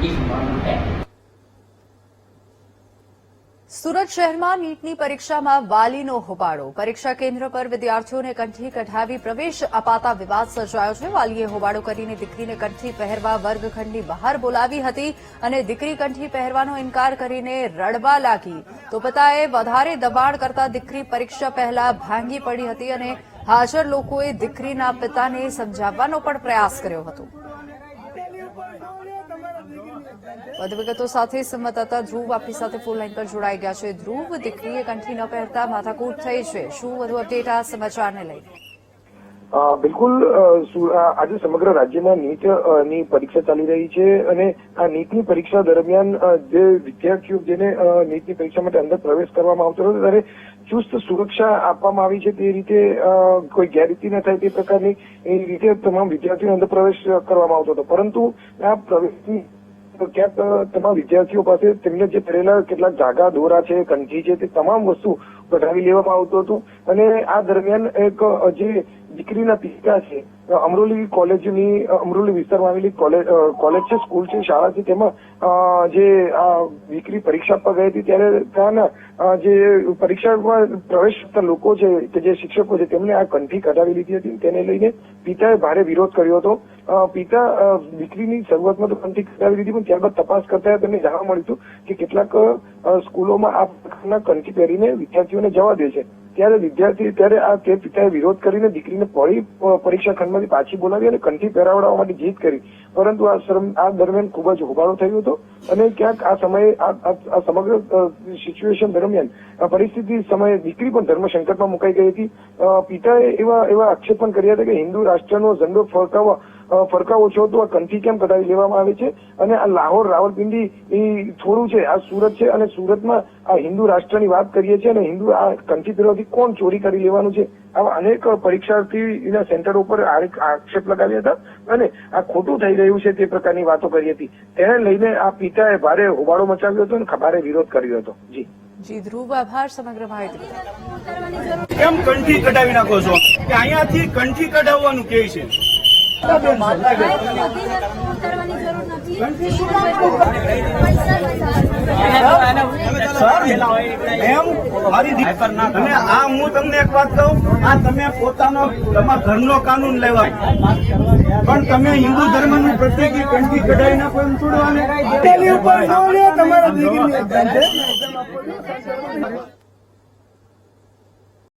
की संभावना है। સુરત શહેરમાં નીટની પરીક્ષામાં વાલીનો હોબાળો। પરીક્ષા કેન્દ્ર પર વિદ્યાર્થીઓને કંઠી કઢાવી પ્રવેશ અપાતા વિવાદ સર્જાયો છે। વાલીએ હોબાળો કરીને દીકરીને કંઠી પહેરવા વર્ગખંડની બહાર બોલાવી હતી અને દીકરી કંઠી પહેરવાનો ઇનકાર કરીને રડવા લાગી તો પિતાએ વધારે દબાણ કરતા દીકરી પરીક્ષા પહેલા ભાંગી પડી હતી અને હાજર લોકોએ દીકરીના પિતાને સમજાવવાનો પણ પ્રયાસ કર્યો હતો। વધુ વિગતો સાથે સંવાદદાતા ધ્રુવ આપણી સાથે ફોન લાઈન પર જોડાઈ ગયા છે। ધ્રુવ, દીકરીએ કંઠી ન પહેરતા માથાકૂટ થઈ છે, શું વધુ અપડેટ આ સમાચારને લઈને? બિલકુલ, આજે સમગ્ર રાજ્યમાં નીટની પરીક્ષા ચાલી રહી છે અને આ નીટની પરીક્ષા દરમિયાન જે વિદ્યાર્થીઓ જેને નીટની પરીક્ષા માટે અંદર પ્રવેશ કરવામાં આવતો હતો ત્યારે ચુસ્ત સુરક્ષા આપવામાં આવી છે। તે રીતે કોઈ ગેરરીતિ ન થાય તે પ્રકારની એ રીતે તમામ વિદ્યાર્થીઓને અંદર પ્રવેશ કરવામાં આવતો હતો, પરંતુ આ પ્રવેશની ક્યાંક તમામ વિદ્યાર્થીઓ પાસે તેમને જે પહેરેલા કેટલાક જાગા દોરા છે, કંઠી છે, તે તમામ વસ્તુ કઢાવી લેવામાં આવતું હતું અને આ દરમિયાન એક જે દીકરીના પિતા છે અમરોલી કોલેજની અમરોલી વિસ્તારમાં આવેલી કોલેજ છે, સ્કૂલ છે, શાળા છે, તેમાં જે આ દીકરી પરીક્ષા આપવા ગઈ હતી ત્યારે ત્યાંના જે પરીક્ષામાં પ્રવેશ કરતા લોકો છે કે જે શિક્ષકો છે તેમને આ કંઠી કઢાવી લીધી હતી। તેને લઈને પિતાએ ભારે વિરોધ કર્યો હતો। પિતા દીકરીની શરૂઆતમાં તો કંઠી કઢાવી લીધી, પણ ત્યારબાદ તપાસ કરતા તેમને જાણવા મળ્યું હતું કે કેટલાક સ્કૂલોમાં આ પ્રકારના કંઠી પહેરીને વિદ્યાર્થીઓને જવા દે છે। ત્યારે આ તે પિતાએ વિરોધ કરીને દીકરીને ફરી પરીક્ષા ખંડમાંથી પાછી બોલાવી અને કંઠી પહેરાવડાવવા માટે જીદ કરી, પરંતુ આ દરમિયાન ખૂબ જ હોબાળો થયો હતો અને ક્યાંક આ સમયે આ સમગ્ર સિચ્યુએશન દરમિયાન પરિસ્થિતિ સમયે દીકરી પણ ધર્મ સંકટમાં મુકાઈ ગઈ હતી। પિતાએ એવા આક્ષેપ પણ કર્યા હતા કે હિન્દુ રાષ્ટ્રનો ઝંડો ફરકાવો છો તો આ કંઠી કેમ કઢાવી લેવામાં આવે છે અને આ લાહોર રાવલપિંડી થોડું છે, આ સુરત છે અને સુરતમાં આ હિન્દુ રાષ્ટ્રની વાત કરીએ છીએ અને હિન્દુ આ કંઠી પહેરવાથી કોણ ચોરી કરી લેવાનું છે, આવા અનેક પરીક્ષાર્થીના સેન્ટરો ઉપર આક્ષેપ લગાવ્યા હતા અને આ ખોટું થઈ રહ્યું છે તે પ્રકારની વાતો કરી હતી। તેને લઈને આ પિતાએ ભારે હોબાળો મચાવ્યો હતો અને ભારે વિરોધ કર્યો હતો। જી ધ્રુવ, આભાર સમગ્ર માહિતી। કેમ કંઠી કઢાવી નાખો છો કે અહીંયાથી કંઠી કઢાવવાનું કે છે? અને આ હું તમને એક વાત કહું, આ તમે પોતાનો તમારા ઘરનો કાનૂન લેવા પણ તમે હિન્દુ ધર્મનું પ્રત્યેક કંઠી કઢાવી નાખો એમ છોડવાને તમારા